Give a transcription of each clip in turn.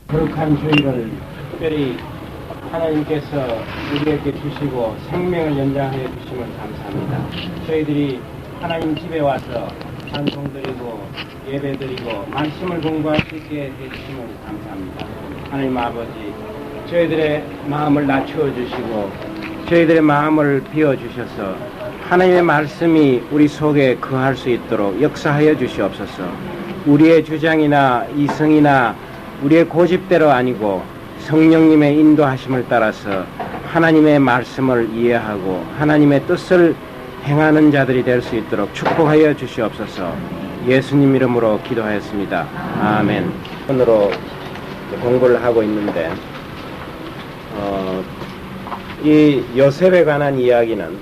거룩한 주일을 특별히 하나님께서 우리에게 주시고 생명을 연장하여 주심을 감사합니다. 저희들이 하나님 집에 와서 찬송드리고 예배드리고 말씀을 공부할 수 있게 해주심을 감사합니다. 하나님 아버지, 저희들의 마음을 낮추어 주시고 저희들의 마음을 비워주셔서 하나님의 말씀이 우리 속에 거할 수 있도록 역사하여 주시옵소서. 우리의 주장이나 이성이나 우리의 고집대로 아니고 성령님의 인도하심을 따라서 하나님의 말씀을 이해하고 하나님의 뜻을 행하는 자들이 될 수 있도록 축복하여 주시옵소서. 예수님 이름으로 기도하였습니다. 아멘. 오늘로 공부를 하고 있는데 이 요셉에 관한 이야기는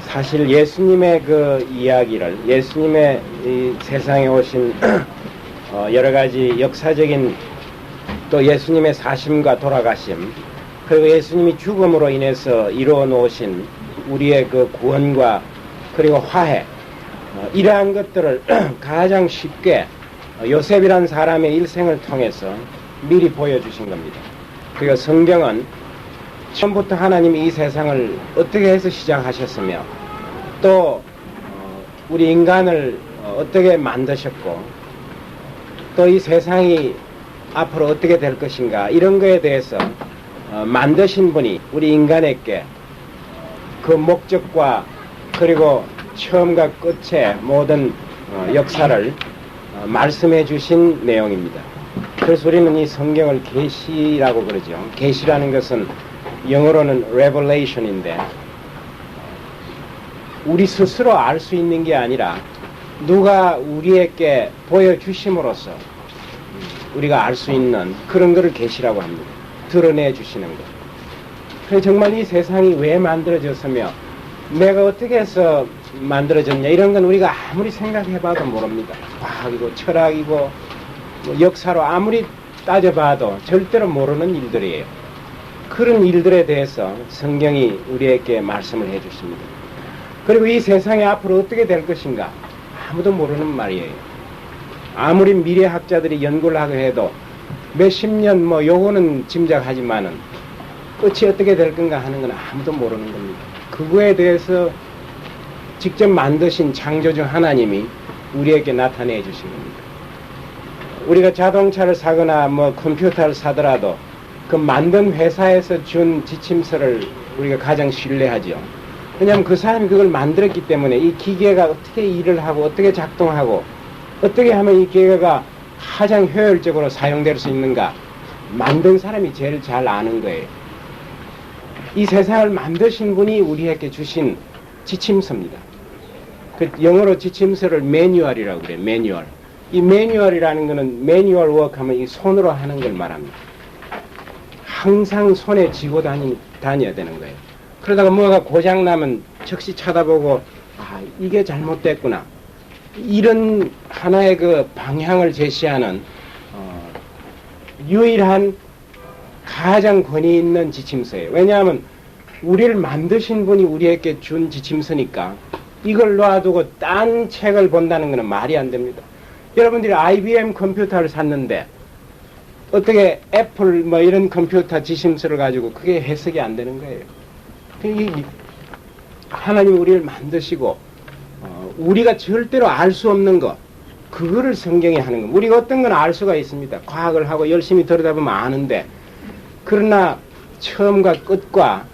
사실 예수님의 그 이야기를, 예수님의 이 세상에 오신 여러 가지 역사적인 또 예수님의 사심과 돌아가심, 그리고 예수님이 죽음으로 인해서 이루어 놓으신 우리의 그 구원과 그리고 화해, 이러한 것들을 가장 쉽게 요셉이란 사람의 일생을 통해서 미리 보여주신 겁니다. 그리고 성경은 처음부터 하나님이 이 세상을 어떻게 해서 시작하셨으며 또 우리 인간을 어떻게 만드셨고 또 이 세상이 앞으로 어떻게 될 것인가, 이런 거에 대해서 만드신 분이 우리 인간에게 그 목적과 그리고 처음과 끝의 모든 역사를 말씀해 주신 내용입니다. 그래서 우리는 이 성경을 계시라고 그러죠. 계시라는 것은 영어로는 revelation인데 우리 스스로 알 수 있는 게 아니라 누가 우리에게 보여주심으로써 우리가 알 수 있는 그런 것을 계시라고 합니다. 드러내 주시는 것. 그래서 정말 이 세상이 왜 만들어졌으며 내가 어떻게 해서 만들어졌냐, 이런 건 우리가 아무리 생각해봐도 모릅니다. 과학이고 철학이고 뭐 역사로 아무리 따져봐도 절대로 모르는 일들이에요. 그런 일들에 대해서 성경이 우리에게 말씀을 해주십니다. 그리고 이 세상이 앞으로 어떻게 될 것인가 아무도 모르는 말이에요. 아무리 미래학자들이 연구를 하고 해도 몇십 년 뭐 요거는 짐작하지만은 끝이 어떻게 될 건가 하는 건 아무도 모르는 겁니다. 그거에 대해서 직접 만드신 창조주 하나님이 우리에게 나타내 주신 겁니다. 우리가 자동차를 사거나 뭐 컴퓨터를 사더라도 그 만든 회사에서 준 지침서를 우리가 가장 신뢰하죠. 왜냐하면 그 사람이 그걸 만들었기 때문에 이 기계가 어떻게 일을 하고 어떻게 작동하고 어떻게 하면 이 기계가 가장 효율적으로 사용될 수 있는가, 만든 사람이 제일 잘 아는 거예요. 이 세상을 만드신 분이 우리에게 주신 지침서입니다. 그 영어로 지침서를 매뉴얼이라고 그래요. 매뉴얼. 이 매뉴얼이라는 거는 매뉴얼 워크 하면 이 손으로 하는 걸 말합니다. 항상 손에 쥐고 다녀야 되는 거예요. 그러다가 뭐가 고장나면 즉시 쳐다보고 이게 잘못됐구나, 이런 하나의 그 방향을 제시하는 유일한 가장 권위 있는 지침서예요. 왜냐하면 우리를 만드신 분이 우리에게 준 지침서니까 이걸 놔두고 딴 책을 본다는 것은 말이 안 됩니다. 여러분들이 IBM 컴퓨터를 샀는데 어떻게 애플 뭐 이런 컴퓨터 지침서를 가지고 그게 해석이 안 되는 거예요. 하나님이 우리를 만드시고 우리가 절대로 알 수 없는 것, 그거를 성경이 하는 겁니다. 우리가 어떤 건 알 수가 있습니다. 과학을 하고 열심히 들여다보면 아는데, 그러나 처음과 끝과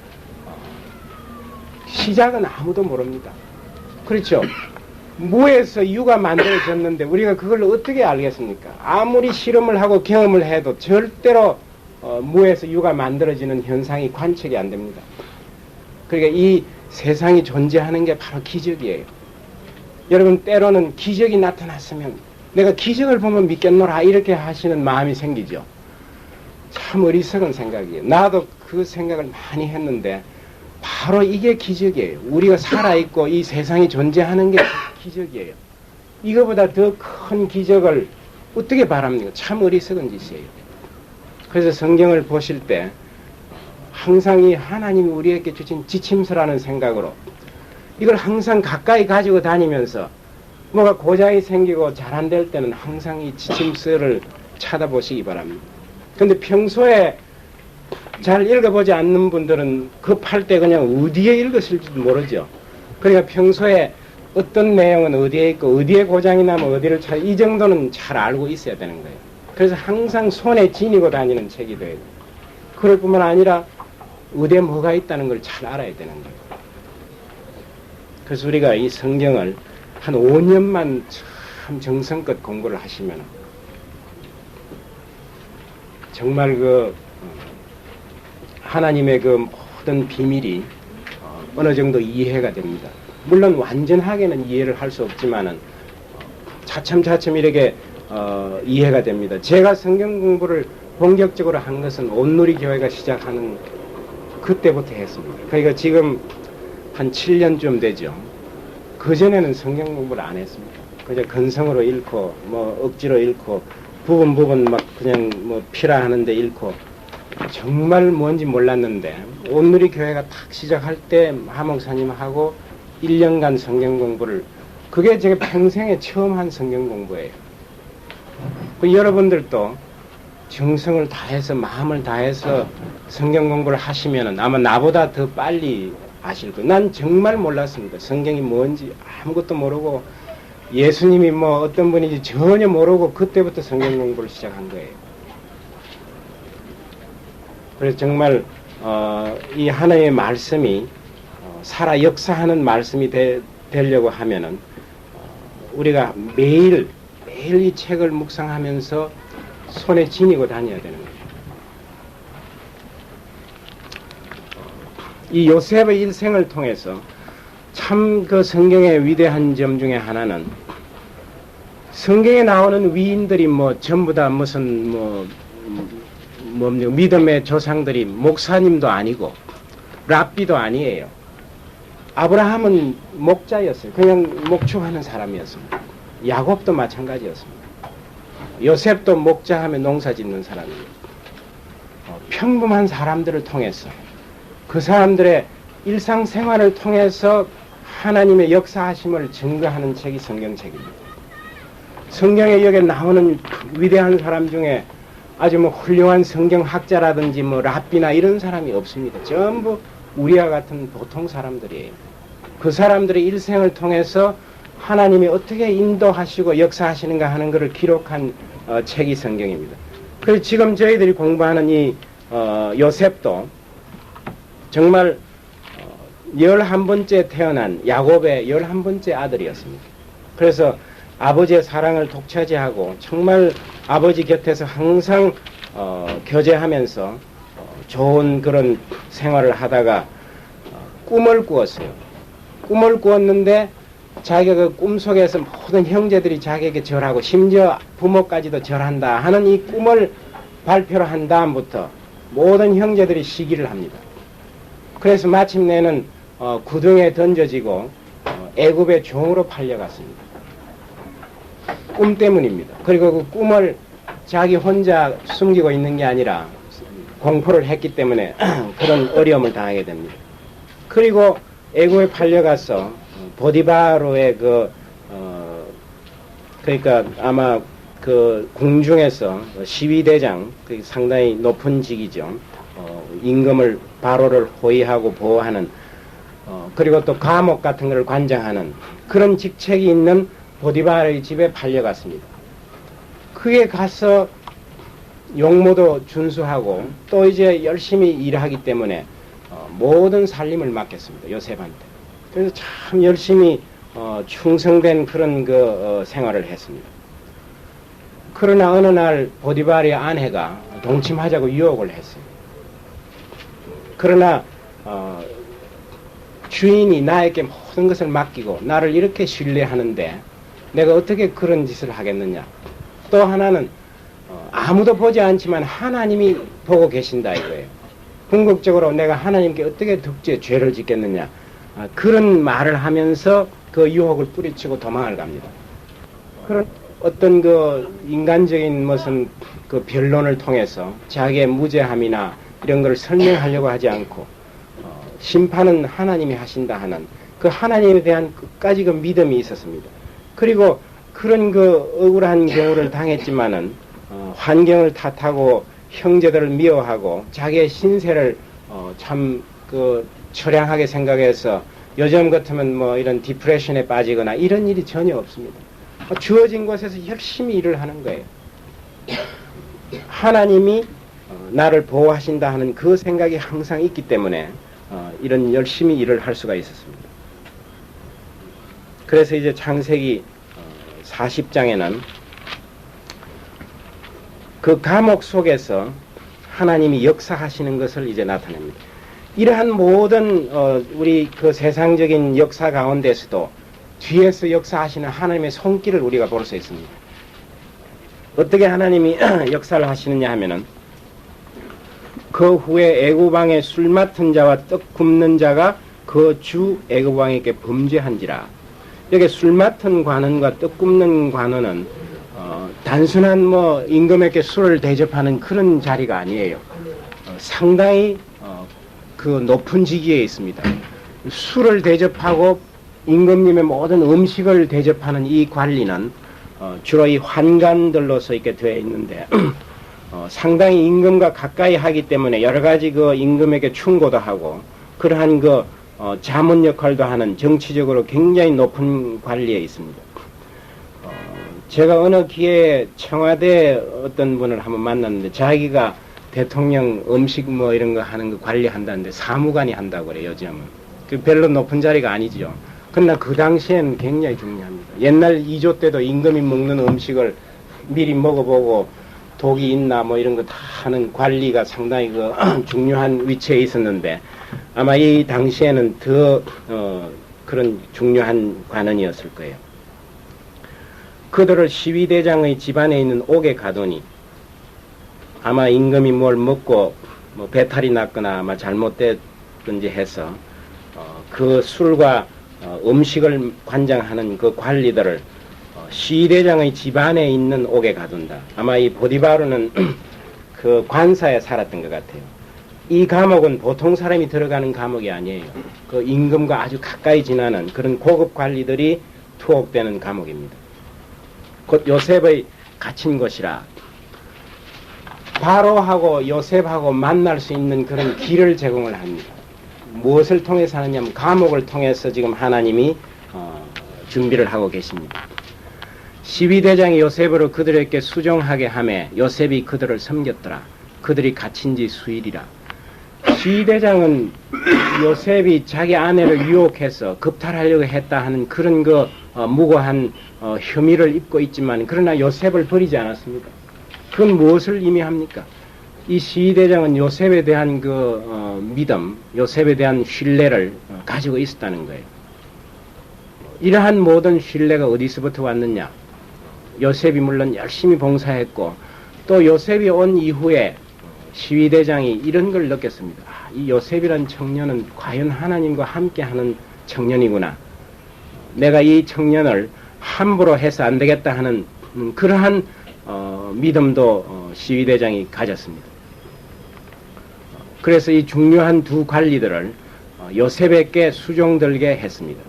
시작은 아무도 모릅니다. 그렇죠? 무에서 유가 만들어졌는데 우리가 그걸 어떻게 알겠습니까? 아무리 실험을 하고 경험을 해도 절대로 무에서 유가 만들어지는 현상이 관측이 안 됩니다. 그러니까 이 세상이 존재하는 게 바로 기적이에요. 여러분, 때로는 기적이 나타났으면 내가 기적을 보면 믿겠노라 이렇게 하시는 마음이 생기죠. 참 어리석은 생각이에요. 나도 그 생각을 많이 했는데 바로 이게 기적이에요. 우리가 살아있고 이 세상이 존재하는 게 기적이에요. 이거보다 더 큰 기적을 어떻게 바랍니까? 참 어리석은 짓이에요. 그래서 성경을 보실 때 항상 이 하나님이 우리에게 주신 지침서라는 생각으로 이걸 항상 가까이 가지고 다니면서 뭐가 고장이 생기고 잘 안 될 때는 항상 이 지침서를 찾아보시기 바랍니다. 근데 평소에 잘 읽어보지 않는 분들은 급할 때 그냥 어디에 읽었을지도 모르죠. 그러니까 평소에 어떤 내용은 어디에 있고 어디에 고장이 나면 어디를 이 정도는 잘 알고 있어야 되는 거예요. 그래서 항상 손에 지니고 다니는 책이 돼요. 그럴 뿐만 아니라 어디에 뭐가 있다는 걸 잘 알아야 되는 거예요. 그래서 우리가 이 성경을 한 5년만 참 정성껏 공부를 하시면 정말 하나님의 그 모든 비밀이 어느 정도 이해가 됩니다. 물론 완전하게는 이해를 할 수 없지만은 차츰차츰 이렇게 이해가 됩니다. 제가 성경 공부를 본격적으로 한 것은 온누리 교회가 시작하는 그때부터 했습니다. 그러니까 지금 한 7년쯤 되죠. 그전에는 성경 공부를 안 했습니다. 그저 근성으로 읽고 뭐 억지로 읽고 부분 막 그냥 뭐 피라 하는데 읽고 정말 뭔지 몰랐는데 온누리 교회가 탁 시작할 때 하목사님하고 1년간 성경 공부를 그게 제가 평생에 처음 한 성경 공부예요. 여러분들도 정성을 다해서 마음을 다해서 성경 공부를 하시면은 아마 나보다 더 빨리 아실 거예요. 난 정말 몰랐습니다. 성경이 뭔지 아무것도 모르고 예수님이 뭐 어떤 분인지 전혀 모르고 그때부터 성경 공부를 시작한 거예요. 그래서 정말 이 하나님의 말씀이 살아 역사하는 말씀이 되려고 하면은 우리가 매일 이 책을 묵상하면서 손에 지니고 다녀야 되는 거예요. 이 요셉의 일생을 통해서 참 그 성경의 위대한 점 중에 하나는 성경에 나오는 위인들이 뭐 전부 다 무슨 믿음의 조상들이 목사님도 아니고 랍비도 아니에요. 아브라함은 목자였어요. 그냥 목축하는 사람이었습니다. 야곱도 마찬가지였습니다. 요셉도 목자하며 농사 짓는 사람이에요. 평범한 사람들을 통해서 그 사람들의 일상생활을 통해서 하나님의 역사하심을 증거하는 책이 성경책입니다. 성경에 여기 나오는 위대한 사람 중에 아주 뭐 훌륭한 성경학자라든지 뭐 랍비나 이런 사람이 없습니다. 전부 우리와 같은 보통 사람들이에요. 그 사람들의 일생을 통해서 하나님이 어떻게 인도하시고 역사하시는가 하는 것을 기록한 책이 성경입니다. 그래서 지금 저희들이 공부하는 이 요셉도 정말 11번째 태어난 야곱의 11번째 아들이었습니다. 그래서 아버지의 사랑을 독차지하고 정말 아버지 곁에서 항상 교제하면서 좋은 그런 생활을 하다가 꿈을 꾸었어요. 꿈을 꾸었는데 자기가 그 꿈속에서 모든 형제들이 자기에게 절하고 심지어 부모까지도 절한다 하는 이 꿈을 발표를 한 다음부터 모든 형제들이 시기를 합니다. 그래서 마침내는 구덩이에 던져지고 애굽의 종으로 팔려갔습니다. 꿈 때문입니다. 그리고 그 꿈을 자기 혼자 숨기고 있는 게 아니라 공포를 했기 때문에 그런 어려움을 당하게 됩니다. 그리고 애굽에 팔려가서 보디바로의 그러니까 아마 그 궁중에서 시위대장, 상당히 높은 직이죠. 임금을 바로를 호위하고 보호하는 그리고 또 감옥 같은 것을 관장하는 그런 직책이 있는 보디바르의 집에 팔려갔습니다. 그에 가서 용모도 준수하고 또 이제 열심히 일하기 때문에 모든 살림을 맡겼습니다. 요셉한테. 그래서 참 열심히 충성된 그런 생활을 했습니다. 그러나 어느 날 보디바르의 아내가 동침하자고 유혹을 했어요. 그러나 주인이 나에게 모든 것을 맡기고 나를 이렇게 신뢰하는데 내가 어떻게 그런 짓을 하겠느냐. 또 하나는 아무도 보지 않지만 하나님이 보고 계신다 이거예요. 궁극적으로 내가 하나님께 어떻게 득죄 죄를 짓겠느냐. 그런 말을 하면서 그 유혹을 뿌리치고 도망을 갑니다. 그런 어떤 인간적인 무슨 변론을 통해서 자기의 무죄함이나 이런 걸 설명하려고 하지 않고 심판은 하나님이 하신다 하는 그 하나님에 대한 끝까지 믿음이 있었습니다. 그리고 그런 억울한 경우를 당했지만은 환경을 탓하고 형제들을 미워하고 자기의 신세를 참 그 처량하게 생각해서 요즘 같으면 뭐 이런 디프레션에 빠지거나 이런 일이 전혀 없습니다. 주어진 곳에서 열심히 일을 하는 거예요. 하나님이 나를 보호하신다 하는 그 생각이 항상 있기 때문에 이런 열심히 일을 할 수가 있었습니다. 그래서 이제 창세기 40장에는 그 감옥 속에서 하나님이 역사하시는 것을 이제 나타냅니다. 이러한 모든 우리 그 세상적인 역사 가운데서도 뒤에서 역사하시는 하나님의 손길을 우리가 볼 수 있습니다. 어떻게 하나님이 역사를 하시느냐 하면은 그 후에 애굽왕의 술 맡은 자와 떡 굽는 자가 그 주 애굽왕에게 범죄한지라. 여기 술 맡은 관원과 떡 굽는 관원은 단순한 뭐 임금에게 술을 대접하는 그런 자리가 아니에요. 상당히 그 높은 직위에 있습니다. 술을 대접하고 임금님의 모든 음식을 대접하는 이 관리는 주로 이 환관들로서 이렇게 되어 있는데 상당히 임금과 가까이 하기 때문에 여러 가지 그 임금에게 충고도 하고 그러한 그 자문 역할도 하는 정치적으로 굉장히 높은 관리에 있습니다. 제가 어느 기회에 청와대 어떤 분을 한번 만났는데 자기가 대통령 음식 뭐 이런 거 하는 거 관리한다는데 사무관이 한다고 그래요, 요즘은. 그 별로 높은 자리가 아니죠. 그러나 그 당시에는 굉장히 중요합니다. 옛날 2조 때도 임금이 먹는 음식을 미리 먹어보고 독이 있나 뭐 이런 거 다 하는 관리가 상당히 그 중요한 위치에 있었는데 아마 이 당시에는 더 그런 중요한 관원이었을 거예요. 그들을 시위대장의 집안에 있는 옥에 가두니 아마 임금이 뭘 먹고 뭐 배탈이 났거나 아마 잘못됐든지 해서 그 술과 음식을 관장하는 그 관리들을 시위대장의 집안에 있는 옥에 가둔다. 아마 이 보디바르는 그 관사에 살았던 것 같아요. 이 감옥은 보통 사람이 들어가는 감옥이 아니에요. 그 임금과 아주 가까이 지나는 그런 고급 관리들이 투옥되는 감옥입니다. 곧 요셉의 갇힌 곳이라. 바로하고 요셉하고 만날 수 있는 그런 길을 제공을 합니다. 무엇을 통해서 하느냐면 감옥을 통해서 지금 하나님이 준비를 하고 계십니다. 시위대장이 요셉으로 그들에게 수종하게 하매 요셉이 그들을 섬겼더라. 그들이 갇힌 지 수일이라. 시위대장은 요셉이 자기 아내를 유혹해서 급탈하려고 했다 하는 그런 그 무고한 혐의를 입고 있지만 그러나 요셉을 버리지 않았습니다. 그건 무엇을 의미합니까? 이 시위대장은 요셉에 대한 그 믿음, 요셉에 대한 신뢰를 가지고 있었다는 거예요. 이러한 모든 신뢰가 어디서부터 왔느냐? 요셉이 물론 열심히 봉사했고 또 요셉이 온 이후에 시위대장이 이런 걸 느꼈습니다. 이 요셉이란 청년은 과연 하나님과 함께하는 청년이구나. 내가 이 청년을 함부로 해서 안 되겠다 하는 그러한 믿음도 시위대장이 가졌습니다. 그래서 이 중요한 두 관리들을 요셉에게 수종들게 했습니다.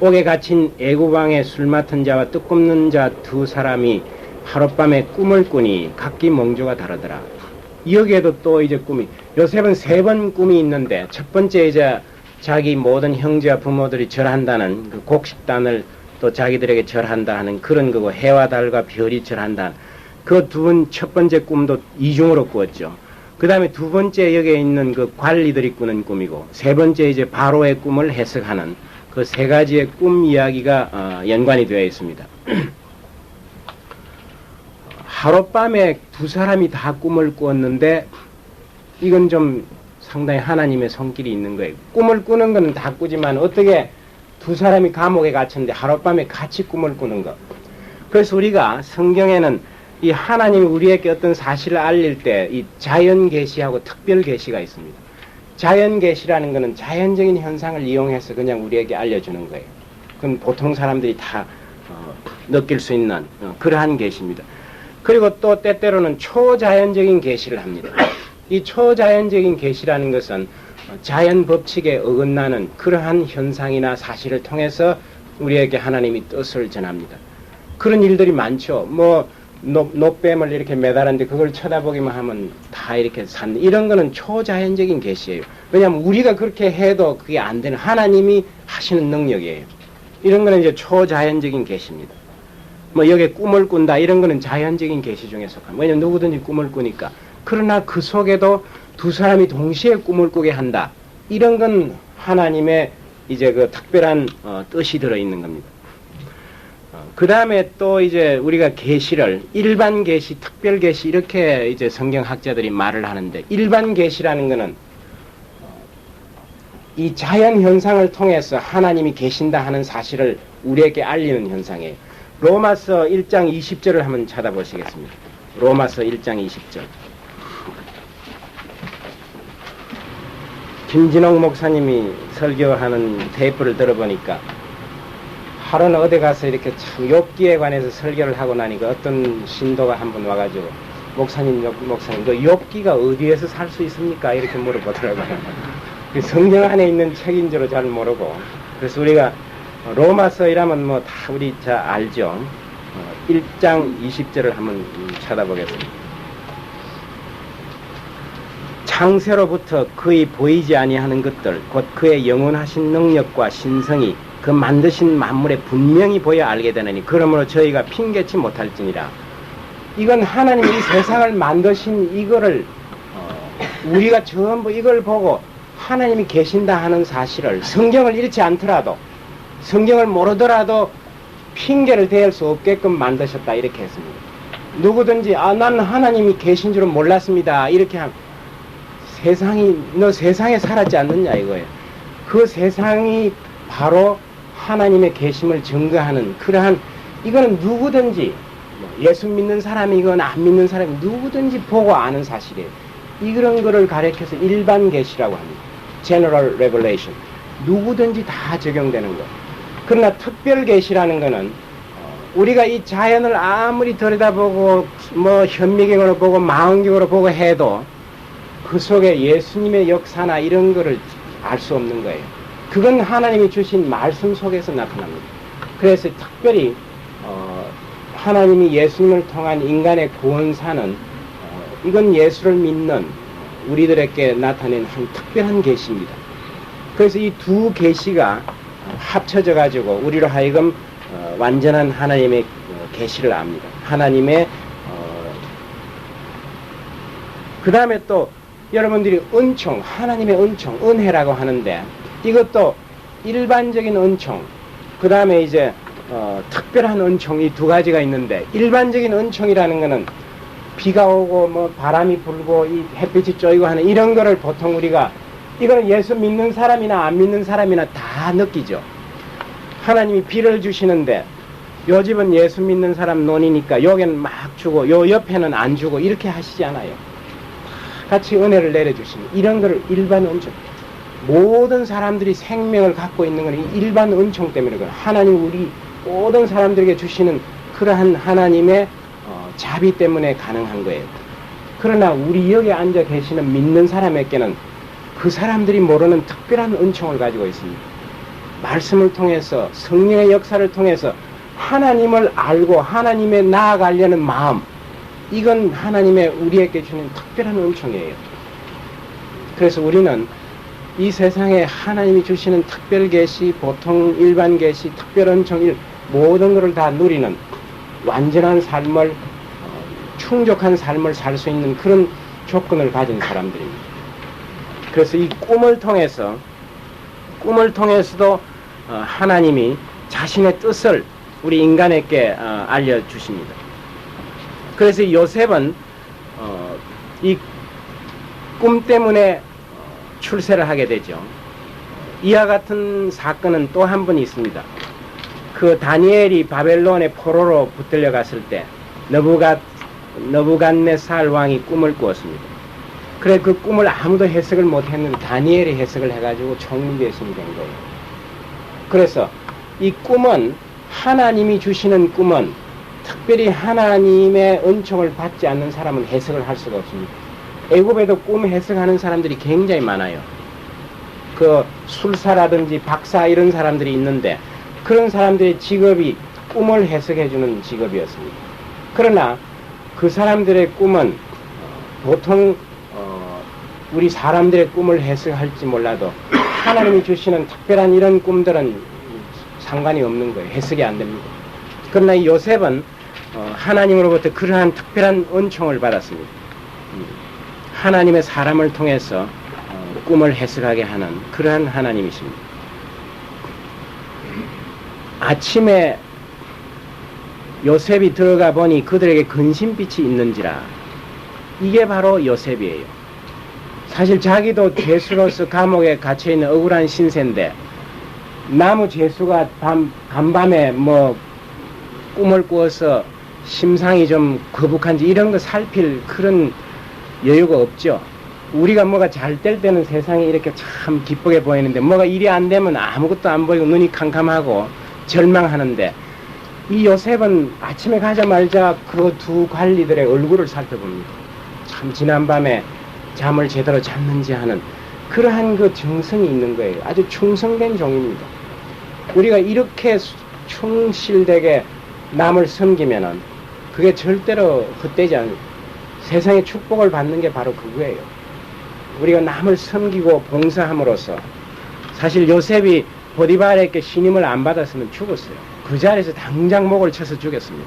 옥에 갇힌 애굽왕의 술 맡은 자와 떡 굽는 자 두 사람이 하룻밤에 꿈을 꾸니 각기 몽조가 다르더라. 여기에도 또 이제 꿈이, 요셉은 3번 꿈이 있는데 첫 번째 이제 자기 모든 형제와 부모들이 절한다는 그 곡식단을 또 자기들에게 절한다 하는 그런 거고, 해와 달과 별이 절한다. 그 첫 번째 꿈도 이중으로 꾸었죠. 그 다음에 두 번째 여기에 있는 그 관리들이 꾸는 꿈이고, 세 번째 이제 바로의 꿈을 해석하는 그 세 가지의 꿈 이야기가 연관이 되어 있습니다. 하룻밤에 두 사람이 다 꿈을 꾸었는데 이건 좀 상당히 하나님의 손길이 있는 거예요. 꿈을 꾸는 거는 다 꾸지만 어떻게 두 사람이 감옥에 갇혔는데 하룻밤에 같이 꿈을 꾸는 거. 그래서 우리가 성경에는 이 하나님이 우리에게 어떤 사실을 알릴 때 이 자연 계시하고 특별 계시가 있습니다. 자연 계시라는 것은 자연적인 현상을 이용해서 그냥 우리에게 알려주는 거예요. 그건 보통 사람들이 다 느낄 수 있는 그러한 계시입니다. 그리고 또 때때로는 초자연적인 계시를 합니다. 이 초자연적인 계시라는 것은 자연 법칙에 어긋나는 그러한 현상이나 사실을 통해서 우리에게 하나님이 뜻을 전합니다. 그런 일들이 많죠. 뭐 노뱀을 이렇게 매달았는데 그걸 쳐다보기만 하면 다 이렇게 이런 거는 초자연적인 계시예요. 왜냐하면 우리가 그렇게 해도 그게 안 되는 하나님이 하시는 능력이에요. 이런 거는 이제 초자연적인 계시입니다. 뭐 여기에 꿈을 꾼다 이런 거는 자연적인 계시 중에 속합니다. 왜냐하면 누구든지 꿈을 꾸니까. 그러나 그 속에도 두 사람이 동시에 꿈을 꾸게 한다. 이런 건 하나님의 이제 그 특별한 뜻이 들어있는 겁니다. 그 다음에 또 이제 우리가 계시를 일반 계시, 특별 계시 이렇게 이제 성경학자들이 말을 하는데 일반 계시라는 거는 이 자연 현상을 통해서 하나님이 계신다 하는 사실을 우리에게 알리는 현상이에요. 로마서 1장 20절을 한번 찾아보시겠습니다. 로마서 1장 20절. 김진홍 목사님이 설교하는 테이프를 들어보니까 하루는 어디 가서 이렇게 참 욥기에 관해서 설교를 하고 나니까 어떤 신도가 한 번 와가지고 목사님 그 욥기가 어디에서 살 수 있습니까? 이렇게 물어보더라고요. 성경 안에 있는 책인 줄로 잘 모르고 그래서 우리가 로마서 이라면 뭐 다 우리 잘 알죠. 1장 20절을 한번 찾아보겠습니다. 창세로부터 그의 보이지 아니하는 것들 곧 그의 영원하신 능력과 신성이 그 만드신 만물에 분명히 보여 알게 되느니 그러므로 저희가 핑계치 못할지니라. 이건 하나님이 이 세상을 만드신 이거를 우리가 전부 이걸 보고 하나님이 계신다 하는 사실을 성경을 읽지 않더라도 성경을 모르더라도 핑계를 대할 수 없게끔 만드셨다 이렇게 했습니다. 누구든지 나는 하나님이 계신 줄은 몰랐습니다 이렇게 하면 너 세상에 살았지 않느냐 이거예요. 그 세상이 바로 하나님의 계심을 증거하는 그러한 이거는 누구든지 예수 믿는 사람이건 안 믿는 사람이 누구든지 보고 아는 사실이에요. 이런 거를 가리켜서 일반 계시라고 합니다. General Revelation. 누구든지 다 적용되는 거. 그러나 특별 계시라는 거는 우리가 이 자연을 아무리 들여다보고 뭐 현미경으로 보고 망원경으로 보고 해도 그 속에 예수님의 역사나 이런 거를 알 수 없는 거예요. 그건 하나님이 주신 말씀 속에서 나타납니다. 그래서 특별히 하나님이 예수님을 통한 인간의 구원사는 이건 예수를 믿는 우리들에게 나타낸 한 특별한 계시입니다. 그래서 이 두 계시가 합쳐져 가지고 우리로 하여금 완전한 하나님의 계시를 압니다. 하나님의 그 다음에 또 여러분들이 은총, 하나님의 은총, 은혜라고 하는데 이것도 일반적인 은총, 그 다음에 이제 특별한 은총 이 두 가지가 있는데 일반적인 은총이라는 거는 비가 오고 뭐 바람이 불고 이 햇빛이 쬐고 하는 이런 거를 보통 우리가 이거는 예수 믿는 사람이나 안 믿는 사람이나 다 느끼죠. 하나님이 비를 주시는데 요 집은 예수 믿는 사람 논이니까 여기는 막 주고 요 옆에는 안 주고 이렇게 하시지 않아요. 같이 은혜를 내려주시는 이런 거를 일반 은총. 모든 사람들이 생명을 갖고 있는 건 일반 은총 때문에 그래요. 하나님 우리 모든 사람들에게 주시는 그러한 하나님의 자비 때문에 가능한 거예요. 그러나 우리 여기 앉아 계시는 믿는 사람에게는 그 사람들이 모르는 특별한 은총을 가지고 있습니다. 말씀을 통해서 성령의 역사를 통해서 하나님을 알고 하나님에 나아가려는 마음 이건 하나님의 우리에게 주는 특별한 은총이에요. 그래서 우리는 이 세상에 하나님이 주시는 특별 계시, 보통 일반 계시, 특별 은총 모든 것을 다 누리는 완전한 삶을 충족한 삶을 살 수 있는 그런 조건을 가진 사람들입니다. 그래서 이 꿈을 통해서도 하나님이 자신의 뜻을 우리 인간에게 알려주십니다. 그래서 요셉은 이 꿈 때문에 출세를 하게 되죠. 이와 같은 사건은 또 한 번 있습니다. 그 다니엘이 바벨론의 포로로 붙들려 갔을 때 느부갓네살 왕이 꿈을 꾸었습니다. 그래 그 꿈을 아무도 해석을 못했는데 다니엘이 해석을 해가지고 총리대신이 된 거예요. 그래서 이 꿈은 하나님이 주시는 꿈은 특별히 하나님의 은총을 받지 않는 사람은 해석을 할 수가 없습니다. 애굽에도 꿈 해석하는 사람들이 굉장히 많아요. 그 술사라든지 박사 이런 사람들이 있는데 그런 사람들의 직업이 꿈을 해석해주는 직업이었습니다. 그러나 그 사람들의 꿈은 보통 우리 사람들의 꿈을 해석할지 몰라도 하나님이 주시는 특별한 이런 꿈들은 상관이 없는 거예요. 해석이 안 됩니다. 그러나 이 요셉은 하나님으로부터 그러한 특별한 은총을 받았습니다. 하나님의 사람을 통해서 꿈을 해석하게 하는 그러한 하나님이십니다. 아침에 요셉이 들어가 보니 그들에게 근심빛이 있는지라. 이게 바로 요셉이에요. 사실 자기도 죄수로서 감옥에 갇혀있는 억울한 신세인데 나무 죄수가 간밤에 뭐 꿈을 꾸어서 심상이 좀 거북한지 이런 거 살필 그런 여유가 없죠. 우리가 뭐가 잘 될 때는 세상이 이렇게 참 기쁘게 보이는데 뭐가 일이 안 되면 아무것도 안 보이고 눈이 캄캄하고 절망하는데 이 요셉은 아침에 가자마자 그 두 관리들의 얼굴을 살펴봅니다. 참 지난밤에 잠을 제대로 잤는지 하는 그러한 그 정성이 있는 거예요. 아주 충성된 종입니다. 우리가 이렇게 충실되게 남을 섬기면은 그게 절대로 헛되지 않아요. 세상에 축복을 받는 게 바로 그거예요. 우리가 남을 섬기고 봉사함으로써 사실 요셉이 보디발에게 신임을 안 받았으면 죽었어요. 그 자리에서 당장 목을 쳐서 죽였습니다.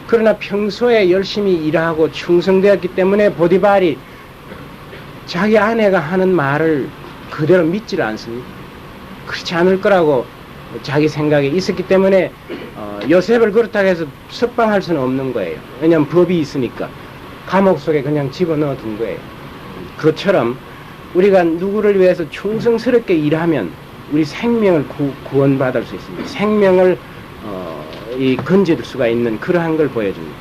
그러나 평소에 열심히 일하고 충성되었기 때문에 보디발이 자기 아내가 하는 말을 그대로 믿지를 않습니다. 그렇지 않을 거라고 자기 생각에 있었기 때문에 요셉을 그렇다고 해서 석방할 수는 없는 거예요. 왜냐하면 법이 있으니까 감옥 속에 그냥 집어넣어 둔 거예요. 그것처럼 우리가 누구를 위해서 충성스럽게 일하면 우리 생명을 구원받을 수 있습니다. 생명을 건질 수가 있는 그러한 걸 보여줍니다.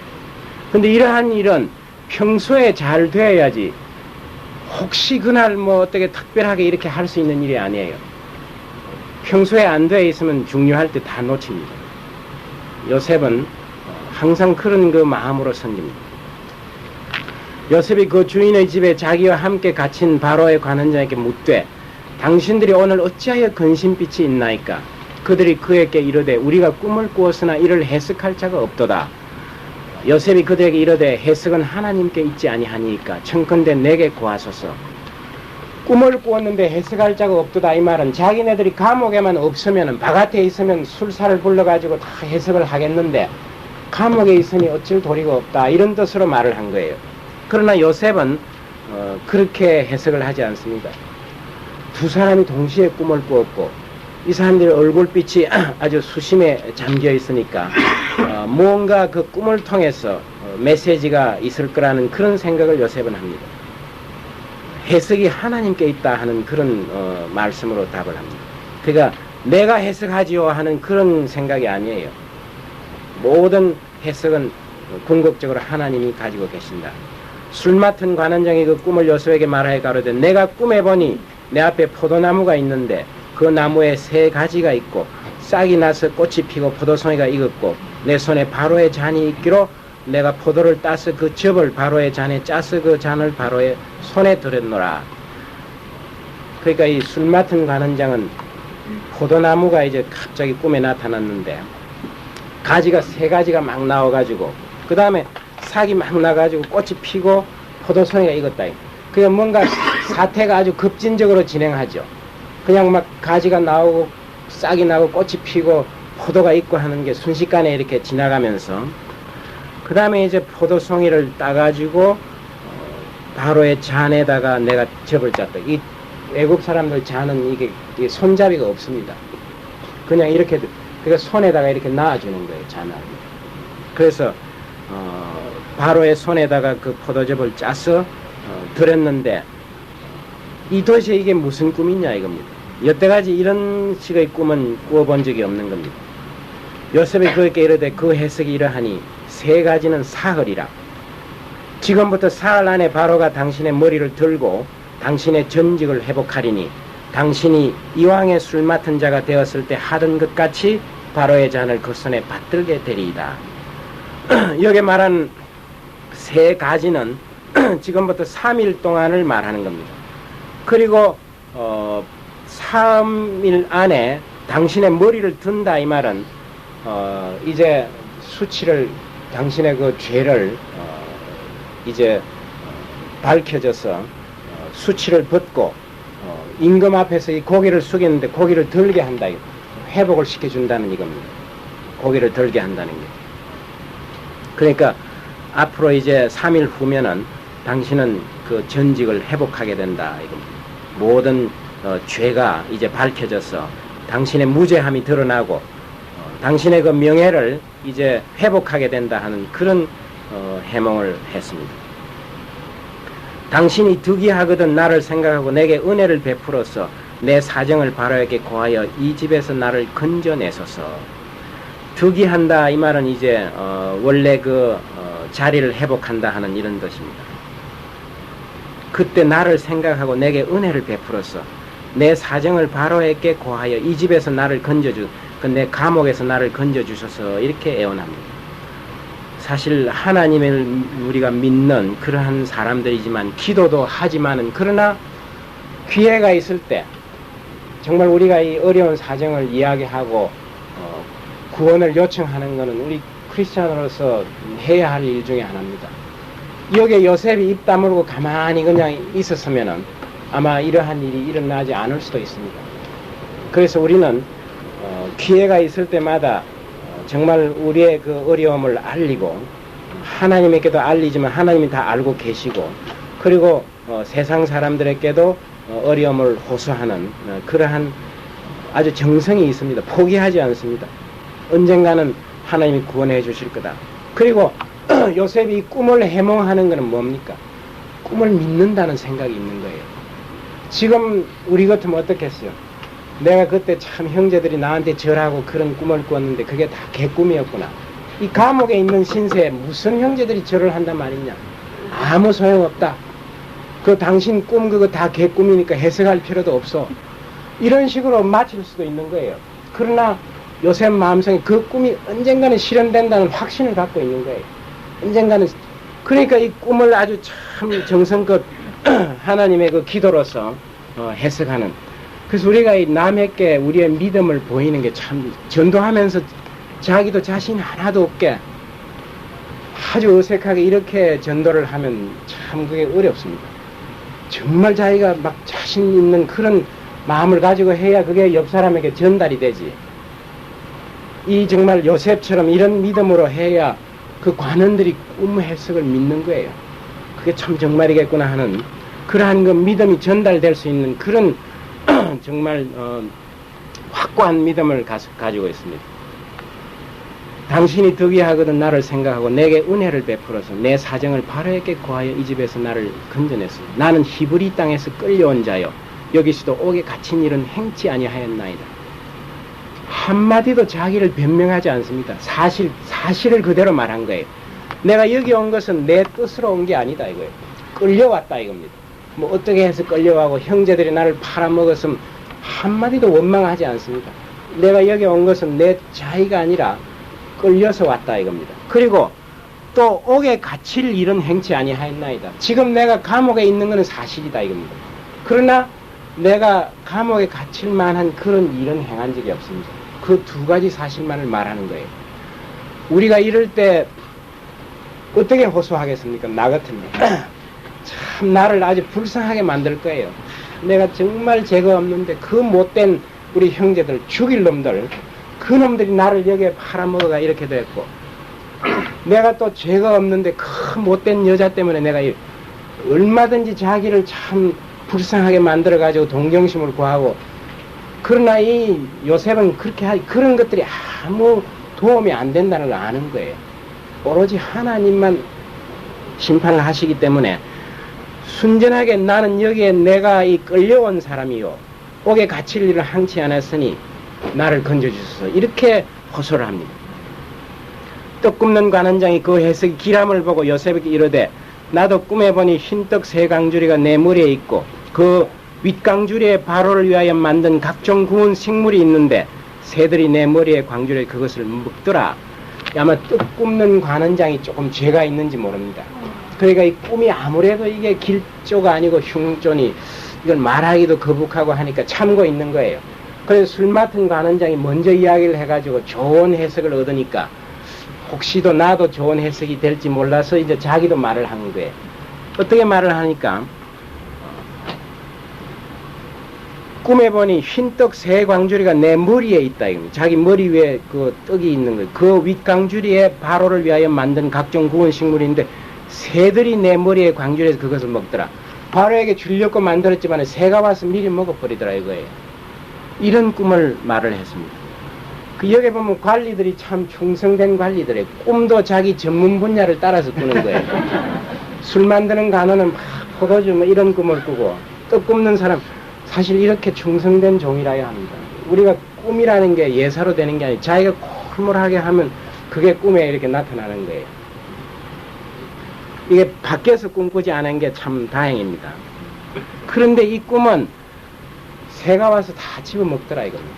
근데 이러한 일은 평소에 잘 되어야지 혹시 그날 뭐 어떻게 특별하게 이렇게 할 수 있는 일이 아니에요. 평소에 안 되어 있으면 중요할 때 다 놓칩니다. 요셉은 항상 그런 그 마음으로 섬깁니다. 요셉이 그 주인의 집에 자기와 함께 갇힌 바로의 관원장에게 묻되 당신들이 오늘 어찌하여 근심빛이 있나이까? 그들이 그에게 이르되 우리가 꿈을 꾸었으나 이를 해석할 자가 없도다. 요셉이 그들에게 이르되 해석은 하나님께 있지 아니하니까 청컨대 내게 구하소서. 꿈을 꾸었는데 해석할 자가 없도다. 이 말은 자기네들이 감옥에만 없으면 바깥에 있으면 술사를 불러가지고 다 해석을 하겠는데 감옥에 있으니 어쩔 도리가 없다. 이런 뜻으로 말을 한 거예요. 그러나 요셉은 그렇게 해석을 하지 않습니다. 두 사람이 동시에 꿈을 꾸었고 이 사람들의 얼굴빛이 아주 수심에 잠겨 있으니까 무언가 그 꿈을 통해서 메시지가 있을 거라는 그런 생각을 요셉은 합니다. 해석이 하나님께 있다 하는 그런 말씀으로 답을 합니다. 그러니까 내가 해석하지요 하는 그런 생각이 아니에요. 모든 해석은 궁극적으로 하나님이 가지고 계신다. 술 맡은 관원장이 그 꿈을 요셉에게 말하여 가로되 내가 꿈에 보니 내 앞에 포도나무가 있는데 그 나무에 세 가지가 있고 싹이 나서 꽃이 피고 포도송이가 익었고 내 손에 바로의 잔이 있기로 내가 포도를 따서 그 즙을 바로의 잔에 짜서 그 잔을 바로의 손에 들었노라. 그러니까 이 술 맡은 관원장은 포도나무가 이제 갑자기 꿈에 나타났는데 가지가 세 가지가 막 나와가지고 그 다음에 싹이 막 나가지고 꽃이 피고 포도송이가 익었다. 그게 뭔가 사태가 아주 급진적으로 진행하죠. 그냥 막 가지가 나오고 싹이 나고 꽃이 피고 포도가 있고 하는 게 순식간에 이렇게 지나가면서 그 다음에 이제 포도송이를 따가지고 바로의 잔에다가 내가 즙을 짰다. 이 외국 사람들 잔은 이게 손잡이가 없습니다. 그냥 이렇게 그러니까 손에다가 이렇게 놔주는 거예요. 잔을. 그래서 바로의 손에다가 그 포도즙을 짜서 들었는데 이 도시에 이게 무슨 꿈이냐 이겁니다. 여태까지 이런 식의 꿈은 꾸어본 적이 없는 겁니다. 요셉이 그에게 이르되 그 해석이 이러하니 세 가지는 사흘이라. 지금부터 사흘 안에 바로가 당신의 머리를 들고 당신의 전직을 회복하리니 당신이 이왕의 술 맡은 자가 되었을 때 하던 것 같이 바로의 잔을 그 손에 받들게 되리이다. 여기 말한 세 가지는 지금부터 3일 동안을 말하는 겁니다. 그리고 3일 안에 당신의 머리를 든다 이 말은 이제 수치를 당신의 그 죄를 이제 밝혀져서 수치를 벗고 임금 앞에서 이 고개를 숙였는데 고개를 들게 한다. 회복을 시켜준다는 이겁니다. 고개를 들게 한다는 게. 그러니까 앞으로 이제 3일 후면은 당신은 그 전직을 회복하게 된다. 이겁니다. 모든 죄가 이제 밝혀져서 당신의 무죄함이 드러나고 당신의 그 명예를 이제 회복하게 된다 하는 그런 해몽을 했습니다. 당신이 득이하거든 나를 생각하고 내게 은혜를 베풀어서 내 사정을 바로에게 고하여 이 집에서 나를 건져내소서. 득이한다 이 말은 이제 원래 그 자리를 회복한다 하는 이런 뜻입니다. 그때 나를 생각하고 내게 은혜를 베풀어서 내 사정을 바로에게 고하여 이 집에서 나를 내 감옥에서 나를 건져주셔서 이렇게 애원합니다. 사실 하나님을 우리가 믿는 그러한 사람들이지만 기도도 하지만은 그러나 기회가 있을 때 정말 우리가 이 어려운 사정을 이야기하고 구원을 요청하는 것은 우리 크리스찬으로서 해야 할 일 중에 하나입니다. 여기에 요셉이 입 다물고 가만히 그냥 있었으면은 아마 이러한 일이 일어나지 않을 수도 있습니다. 그래서 우리는 기회가 있을 때마다 정말 우리의 그 어려움을 알리고 하나님에게도 알리지만 하나님이 다 알고 계시고 그리고 세상 사람들에게도 어려움을 호소하는 그러한 아주 정성이 있습니다. 포기하지 않습니다. 언젠가는 하나님이 구원해 주실 거다. 그리고 요셉이 꿈을 해몽하는 것은 뭡니까? 꿈을 믿는다는 생각이 있는 거예요. 지금 우리 같으면 어떻겠어요? 내가 그때 참 형제들이 나한테 절하고 그런 꿈을 꿨는데 그게 다 개꿈이었구나. 이 감옥에 있는 신세에 무슨 형제들이 절을 한단 말이냐. 아무 소용없다. 그 당신 꿈 그거 다 개꿈이니까 해석할 필요도 없어. 이런 식으로 마칠 수도 있는 거예요. 그러나 요셉 마음속에 그 꿈이 언젠가는 실현된다는 확신을 갖고 있는 거예요. 언젠가는. 그러니까 이 꿈을 아주 참 정성껏 하나님의 그 기도로서 해석하는. 그래서 우리가 이 남에게 우리의 믿음을 보이는 게 참 전도하면서 자기도 자신 하나도 없게 아주 어색하게 이렇게 전도를 하면 참 그게 어렵습니다. 정말 자기가 막 자신 있는 그런 마음을 가지고 해야 그게 옆 사람에게 전달이 되지. 이 정말 요셉처럼 이런 믿음으로 해야 그 관원들이 꿈 해석을 믿는 거예요. 그게 참 정말이겠구나 하는 그러한 그 믿음이 전달될 수 있는 그런 정말 확고한 믿음을 가지고 있습니다. 당신이 득이하거든 나를 생각하고 내게 은혜를 베풀어서 내 사정을 바로에게 고하여 이 집에서 나를 건져냈으니 나는 히브리 땅에서 끌려온 자요 여기서도 옥에 갇힌 일은 행치 아니하였나이다. 한마디도 자기를 변명하지 않습니다. 사실을 그대로 말한 거예요. 내가 여기 온 것은 내 뜻으로 온 게 아니다 이거예요. 끌려왔다 이겁니다. 뭐 어떻게 해서 끌려가고 형제들이 나를 팔아먹었으면 한마디도 원망하지 않습니다. 내가 여기 온 것은 내 자의가 아니라 끌려서 왔다 이겁니다. 그리고 또 옥에 갇힐 일은 행치 아니하였나이다. 지금 내가 감옥에 있는 것은 사실이다 이겁니다. 그러나 내가 감옥에 갇힐 만한 그런 일은 행한 적이 없습니다. 그 두 가지 사실만을 말하는 거예요. 우리가 이럴 때 어떻게 호소하겠습니까? 나 같으면 참 나를 아주 불쌍하게 만들 거예요. 내가 정말 죄가 없는데 그 못된 우리 형제들 죽일 놈들 그 놈들이 나를 여기에 팔아먹어가 이렇게 됐고 내가 또 죄가 없는데 그 못된 여자 때문에 내가 얼마든지 자기를 참 불쌍하게 만들어가지고 동정심을 구하고 그러나 이 요셉은 그렇게 그런 것들이 아무 도움이 안 된다는 걸 아는 거예요. 오로지 하나님만 심판을 하시기 때문에 순전하게 나는 여기에 내가 이 끌려온 사람이요 옥에 갇힐 일을 항치 않았으니 나를 건져주소서 이렇게 호소를 합니다. 떡 굽는 관원장이 그 해석이 기람을 보고 요셉에게 이르되 나도 꿈에 보니 흰떡 세 강주리가 내 머리에 있고 그 윗강주리의 바로를 위하여 만든 각종 구운 식물이 있는데 새들이 내 머리에 광주리에 그것을 먹더라. 아마 떡 굽는 관원장이 조금 죄가 있는지 모릅니다. 그러니까 이 꿈이 아무래도 이게 길조가 아니고 흉조니 이걸 말하기도 거북하고 하니까 참고 있는 거예요. 그래서 술 맡은 관원장이 먼저 이야기를 해가지고 좋은 해석을 얻으니까 혹시도 나도 좋은 해석이 될지 몰라서 이제 자기도 말을 한 거예요. 어떻게 말을 하니까 꿈에 보니 흰떡 세 광주리가 내 머리에 있다. 자기 머리 위에 그 떡이 있는 거예요. 그 윗광주리에 바로를 위하여 만든 각종 구운 식물인데 새들이 내 머리에 광주리에서 그것을 먹더라. 바로에게 주려고 만들었지만 새가 와서 미리 먹어버리더라 이거예요. 이런 꿈을 말을 했습니다. 그 여기 보면 관리들이 참 충성된 관리들이에요. 꿈도 자기 전문 분야를 따라서 꾸는 거예요. 술 만드는 간호는 막 포도주 뭐 이런 꿈을 꾸고 떡 굽는 사람 사실 이렇게 충성된 종이라야 합니다. 우리가 꿈이라는 게 예사로 되는 게 아니고 자기가 콜몰하게 하면 그게 꿈에 이렇게 나타나는 거예요. 이게 밖에서 꿈꾸지 않은 게 참 다행입니다. 그런데 이 꿈은 새가 와서 다 집어먹더라 이겁니다.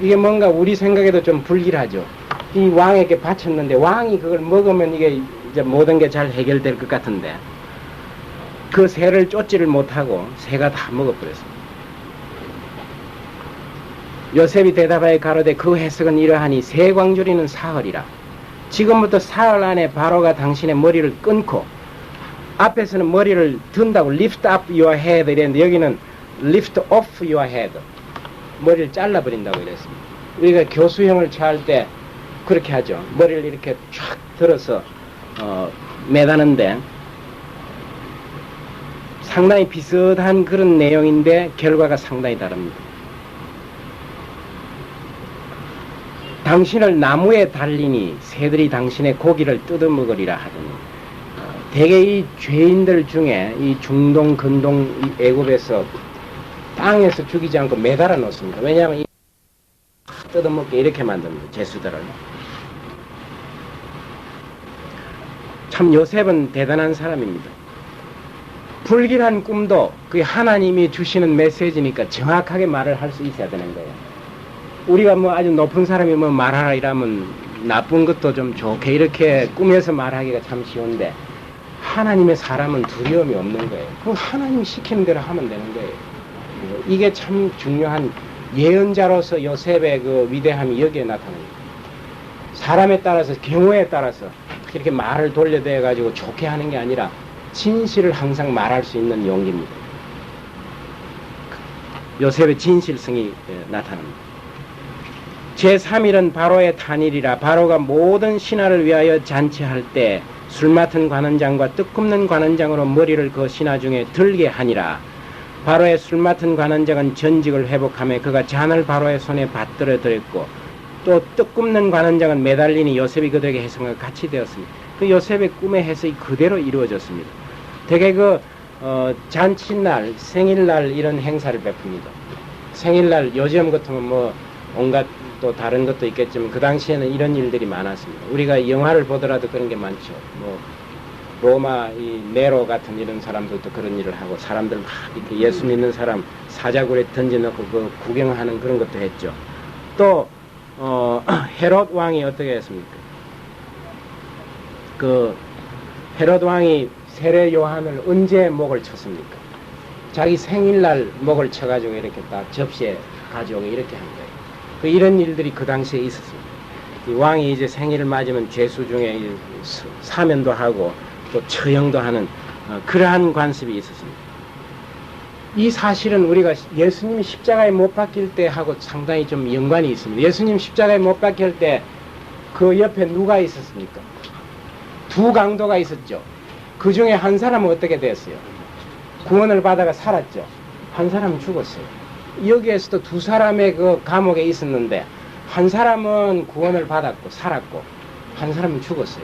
이게 뭔가 우리 생각에도 좀 불길하죠. 이 왕에게 바쳤는데 왕이 그걸 먹으면 이게 이제 모든 게 잘 해결될 것 같은데 그 새를 쫓지를 못하고 새가 다 먹어버렸습니다. 요셉이 대답하여 가로되 그 해석은 이러하니 새 광주리는 사흘이라. 지금부터 사흘 안에 바로가 당신의 머리를 끊고 앞에서는 머리를 든다고 lift up your head 이랬는데 여기는 lift off your head 머리를 잘라버린다고 이랬습니다. 우리가 교수형을 취할 때 그렇게 하죠. 머리를 이렇게 쫙 들어서 매다는데 상당히 비슷한 그런 내용인데 결과가 상당히 다릅니다. 당신을 나무에 달리니 새들이 당신의 고기를 뜯어먹으리라 하더니 대개 이 죄인들 중에 이 중동, 근동, 애굽에서 땅에서 죽이지 않고 매달아 놓습니다. 왜냐하면 이 뜯어먹게 이렇게 만듭니다. 죄수들을. 참 요셉은 대단한 사람입니다. 불길한 꿈도 그게 하나님이 주시는 메시지니까 정확하게 말을 할 수 있어야 되는 거예요. 우리가 뭐 아주 높은 사람이 뭐 말하라 이러면 나쁜 것도 좀 좋게 이렇게 꾸며서 말하기가 참 쉬운데 하나님의 사람은 두려움이 없는 거예요. 그럼 하나님이 시키는 대로 하면 되는 거예요. 이게 참 중요한 예언자로서 요셉의 그 위대함이 여기에 나타납니다. 사람에 따라서 경우에 따라서 이렇게 말을 돌려대 가지고 좋게 하는 게 아니라 진실을 항상 말할 수 있는 용기입니다. 요셉의 진실성이 나타납니다. 제3일은 바로의 탄일이라. 바로가 모든 신하를 위하여 잔치할 때 술 맡은 관원장과 떡 굽는 관원장으로 머리를 그 신하 중에 들게 하니라. 바로의 술 맡은 관원장은 전직을 회복하며 그가 잔을 바로의 손에 받들어 드렸고 또 떡 굽는 관원장은 매달리니 요셉이 그들에게 해석과 같이 되었습니다. 그 요셉의 꿈의 해석이 그대로 이루어졌습니다. 되게 그 잔치날, 생일날 이런 행사를 베풉니다. 생일날 요즘 같으면 뭐 온갖 또 다른 것도 있겠지만 그 당시에는 이런 일들이 많았습니다. 우리가 영화를 보더라도 그런 게 많죠. 뭐 로마 이 네로 같은 이런 사람들도 그런 일을 하고 사람들 막 이렇게 예수 믿는 사람 사자굴에 던져놓고 그 구경하는 그런 것도 했죠. 또 헤롯 왕이 어떻게 했습니까? 그 헤롯 왕이 세례 요한을 언제 목을 쳤습니까? 자기 생일날 목을 쳐가지고 이렇게 딱 접시에 가져오고 이렇게 한 거예요. 그 이런 일들이 그 당시에 있었습니다. 이 왕이 이제 생일을 맞으면 죄수 중에 사면도 하고 또 처형도 하는 그러한 관습이 있었습니다. 이 사실은 우리가 예수님이 십자가에 못 박힐 때 하고 상당히 좀 연관이 있습니다. 예수님 십자가에 못 박힐 때 그 옆에 누가 있었습니까? 두 강도가 있었죠. 그 중에 한 사람은 어떻게 됐어요? 구원을 받아가 살았죠. 한 사람은 죽었어요. 여기에서도 두 사람의 그 감옥에 있었는데 한 사람은 구원을 받았고 살았고 한 사람은 죽었어요.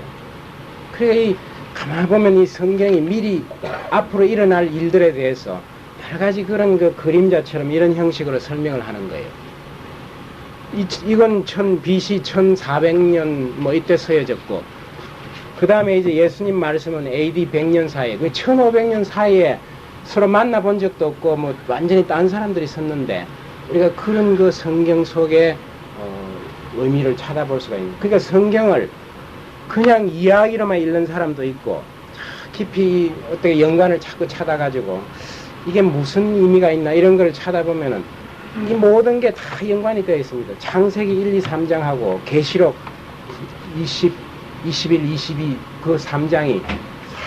그래 가만 보면 이 성경이 미리 앞으로 일어날 일들에 대해서 여러 가지 그런 그 그림자처럼 이런 형식으로 설명을 하는 거예요. 이건 BC 1400년 뭐 이때 서여졌고 그 다음에 이제 예수님 말씀은 AD 100년 사이에, 그 1500년 사이에 서로 만나본 적도 없고, 뭐, 완전히 딴 사람들이 섰는데, 우리가 그런 그 성경 속에, 의미를 찾아볼 수가 있는. 그러니까 성경을 그냥 이야기로만 읽는 사람도 있고, 깊이 어떻게 연관을 자꾸 찾아가지고, 이게 무슨 의미가 있나, 이런 걸 찾아보면은, 이 모든 게 다 연관이 되어 있습니다. 창세기 1, 2, 3장하고, 계시록 21, 22 그 3장이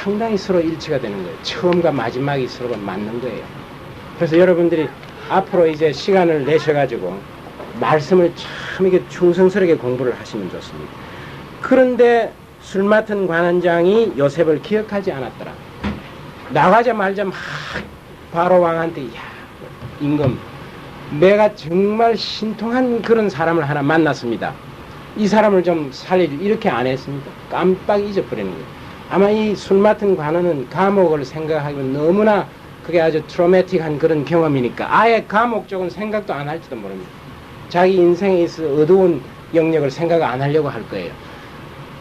상당히 서로 일치가 되는 거예요. 처음과 마지막이 서로 맞는 거예요. 그래서 여러분들이 앞으로 이제 시간을 내셔가지고 말씀을 참 이게 충성스럽게 공부를 하시면 좋습니다. 그런데 술 맡은 관원장이 요셉을 기억하지 않았더라. 나가자마자 막 바로 왕한테 야 임금 내가 정말 신통한 그런 사람을 하나 만났습니다. 이 사람을 좀 살려주 이렇게 안 했습니다. 깜빡 잊어버리는 거예요. 아마 이 술 맡은 관원은 감옥을 생각하기는 너무나 그게 아주 트로매틱한 그런 경험이니까 아예 감옥 쪽은 생각도 안 할지도 모릅니다. 자기 인생에 있어 어두운 영역을 생각 안 하려고 할 거예요.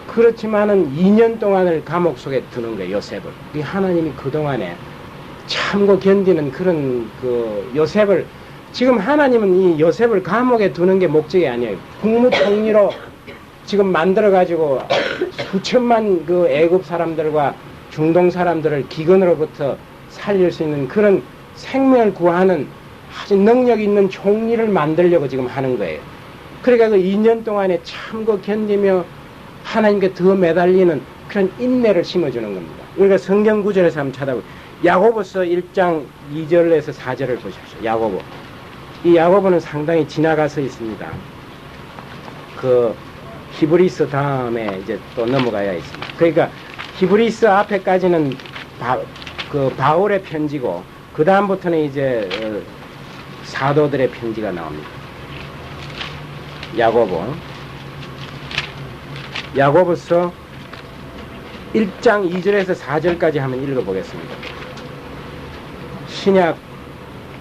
그렇지만은 2년 동안을 감옥 속에 두는 거예요, 요셉을. 이 하나님이 그동안에 참고 견디는 그런 그 요셉을 지금 하나님은 이 요셉을 감옥에 두는 게 목적이 아니에요. 국무총리로 지금 만들어가지고 수천만 그 애굽 사람들과 중동 사람들을 기근으로부터 살릴 수 있는 그런 생명을 구하는 아주 능력 있는 총리를 만들려고 지금 하는 거예요. 그러니까 그 2년 동안에 참고 견디며 하나님께 더 매달리는 그런 인내를 심어주는 겁니다. 우리가 성경 구절에서 한번 찾아보고 야고보서 1장 2절에서 4절을 보십시오. 야고보. 이 야고보는 상당히 지나가서 있습니다. 그 히브리서 다음에 이제 또 넘어가야 있습니다. 그러니까 히브리서 앞에까지는 바울의 편지고 그 다음부터는 이제 사도들의 편지가 나옵니다. 야고보서 1장 2절에서 4절까지 한번 읽어보겠습니다. 신약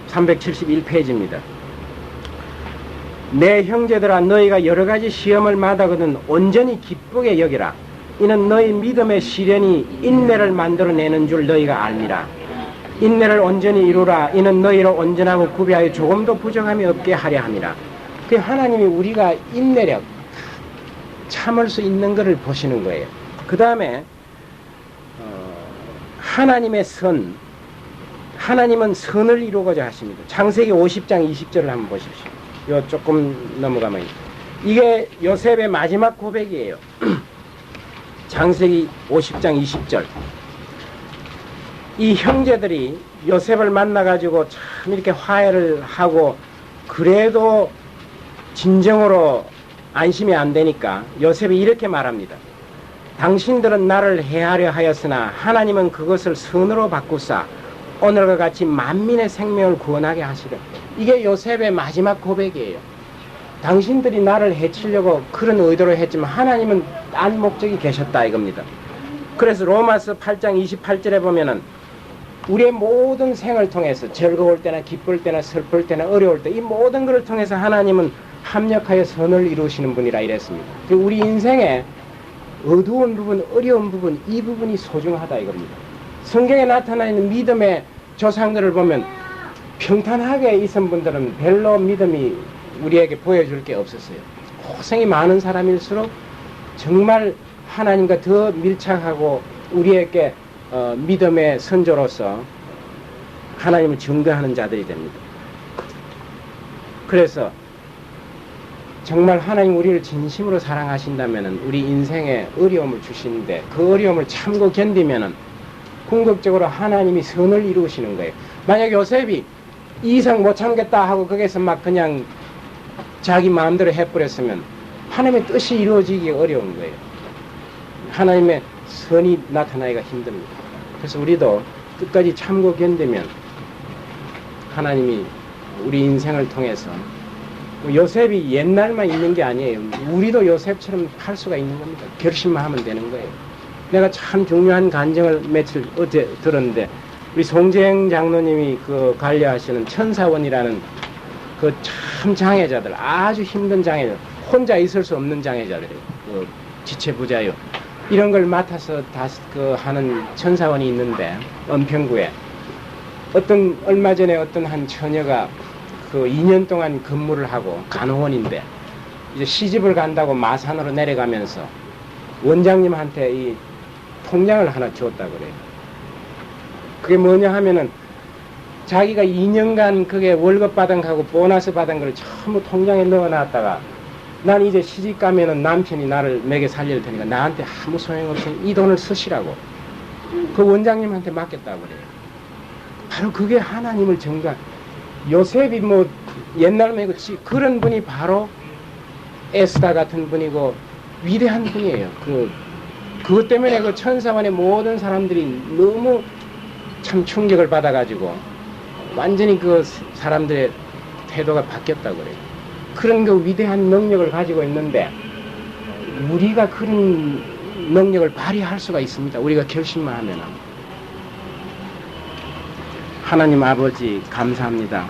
371페이지입니다. 내 형제들아 너희가 여러가지 시험을 마다거든 온전히 기쁘게 여기라. 이는 너희 믿음의 시련이 인내를 만들어내는 줄 너희가 알미라. 인내를 온전히 이루라. 이는 너희를 온전하고 구비하여 조금도 부족함이 없게 하려 함이라. 그 하나님이 우리가 인내력 참을 수 있는 것을 보시는 거예요. 그 다음에 하나님의 선, 하나님은 선을 이루고자 하십니다. 창세기 50장 20절을 한번 보십시오. 요 조금 넘어가면 이게 요셉의 마지막 고백이에요. 창세기 50장 20절. 이 형제들이 요셉을 만나가지고 참 이렇게 화해를 하고 그래도 진정으로 안심이 안 되니까 요셉이 이렇게 말합니다. 당신들은 나를 해하려 하였으나 하나님은 그것을 선으로 바꾸사 오늘과 같이 만민의 생명을 구원하게 하시려. 이게 요셉의 마지막 고백이에요. 당신들이 나를 해치려고 그런 의도로 했지만 하나님은 딴 목적이 계셨다 이겁니다. 그래서 로마서 8장 28절에 보면은 우리의 모든 생을 통해서 즐거울 때나 기쁠 때나 슬플 때나 어려울 때 이 모든 것을 통해서 하나님은 합력하여 선을 이루시는 분이라 이랬습니다. 우리 인생에 어두운 부분, 어려운 부분, 이 부분이 소중하다 이겁니다. 성경에 나타나 있는 믿음의 조상들을 보면 평탄하게 있은 분들은 별로 믿음이 우리에게 보여줄 게 없었어요. 고생이 많은 사람일수록 정말 하나님과 더 밀착하고 우리에게 믿음의 선조로서 하나님을 증거하는 자들이 됩니다. 그래서 정말 하나님 우리를 진심으로 사랑하신다면 우리 인생에 어려움을 주시는데 그 어려움을 참고 견디면 궁극적으로 하나님이 선을 이루시는 거예요. 만약 요셉이 이 이상 못 참겠다 하고 거기서 막 그냥 자기 마음대로 해버렸으면 하나님의 뜻이 이루어지기 어려운 거예요. 하나님의 선이 나타나기가 힘듭니다. 그래서 우리도 끝까지 참고 견디면 하나님이 우리 인생을 통해서 요셉이 옛날만 있는 게 아니에요. 우리도 요셉처럼 할 수가 있는 겁니다. 결심만 하면 되는 거예요. 내가 참 중요한 간증을 며칠 어제 들었는데 우리 송재영 장로님이 그 관리하시는 천사원이라는 그 참 장애자들, 아주 힘든 장애자들, 혼자 있을 수 없는 장애자들이에요. 그 지체부자요. 이런 걸 맡아서 하는 천사원이 있는데 은평구에 얼마 전에 어떤 한 처녀가 그 2년 동안 근무를 하고 간호원인데 이제 시집을 간다고 마산으로 내려가면서 원장님한테 이 통장을 하나 줬다 그래요. 그게 뭐냐 하면은 자기가 2년간 그게 월급 받은 거하고 보너스 받은 걸 전부 통장에 넣어놨다가 난 이제 시집 가면은 남편이 나를 먹여 살릴 테니까 나한테 아무 소용없으니 이 돈을 쓰시라고 그 원장님한테 맡겼다고 그래요. 바로 그게 하나님을 정말 요셉이 뭐 옛날에 그런 분이 바로 에스다 같은 분이고 위대한 분이에요. 그것 때문에 그 천사관의 모든 사람들이 너무 참 충격을 받아가지고 완전히 그 사람들의 태도가 바뀌었다고 그래요. 그런 그 위대한 능력을 가지고 있는데 우리가 그런 능력을 발휘할 수가 있습니다. 우리가 결심만 하면. 하나님 아버지 감사합니다.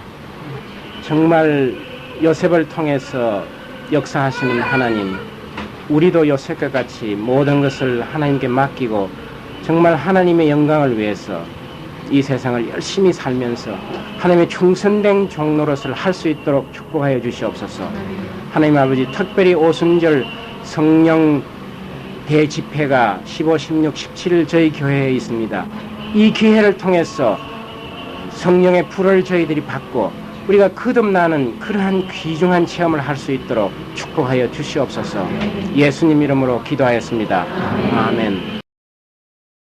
정말 요셉을 통해서 역사하시는 하나님, 우리도 요셉과 같이 모든 것을 하나님께 맡기고 정말 하나님의 영광을 위해서 이 세상을 열심히 살면서 하나님의 충성된 종로릇을 할 수 있도록 축복하여 주시옵소서. 하나님 아버지, 특별히 오순절 성령 대집회가 15, 16, 17일 저희 교회에 있습니다. 이 기회를 통해서 성령의 불을 저희들이 받고 우리가 거듭나는 그러한 귀중한 체험을 할 수 있도록 축복하여 주시옵소서. 예수님 이름으로 기도하였습니다. 아멘.